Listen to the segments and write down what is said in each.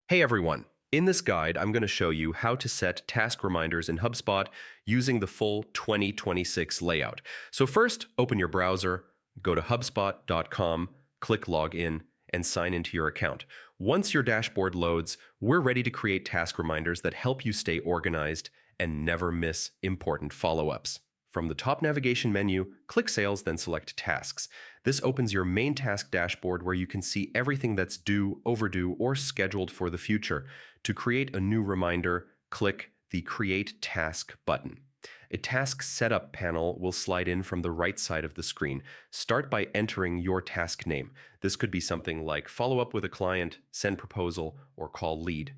Hey everyone! In this guide, I'm going to show you how to set task reminders in HubSpot using the full 2026 layout. So first, open your browser, go to hubspot.com, click Login, and sign into your account. Once your dashboard loads, we're ready to create task reminders that help you stay organized and never miss important follow-ups. From the top navigation menu, click Sales, then select Tasks. This opens your main task dashboard where you can see everything that's due, overdue, or scheduled for the future. To create a new reminder, click the Create Task button. A task setup panel will slide in from the right side of the screen. Start by entering your task name. This could be something like follow up with a client, send proposal, or call lead.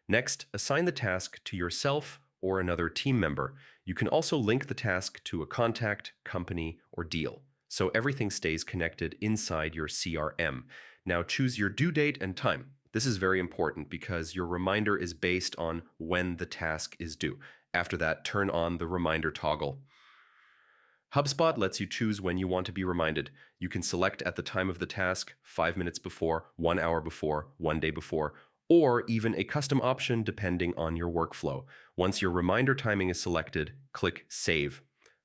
Next, assign the task to yourself or another team member. You can also link the task to a contact, company, or deal, so everything stays connected inside your CRM. Now choose your due date and time. This is very important because your reminder is based on when the task is due. After that, turn on the reminder toggle. HubSpot lets you choose when you want to be reminded. You can select at the time of the task, 5 minutes before, 1 hour before, 1 day before, or even a custom option depending on your workflow. Once your reminder timing is selected, click Save.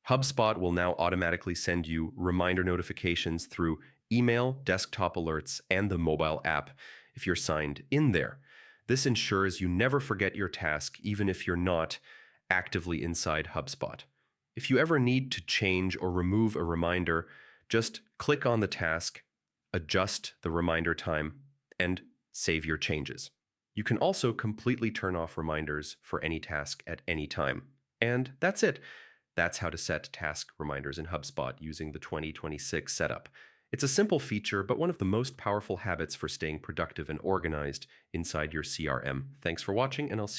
HubSpot will now automatically send you reminder notifications through email, desktop alerts, and the mobile app if you're signed in there. This ensures you never forget your task, even if you're not actively inside HubSpot. If you ever need to change or remove a reminder, just click on the task, adjust the reminder time, and save your changes. You can also completely turn off reminders for any task at any time. And that's it. That's how to set task reminders in HubSpot using the 2026 setup. It's a simple feature, but one of the most powerful habits for staying productive and organized inside your CRM. Thanks for watching, and I'll see you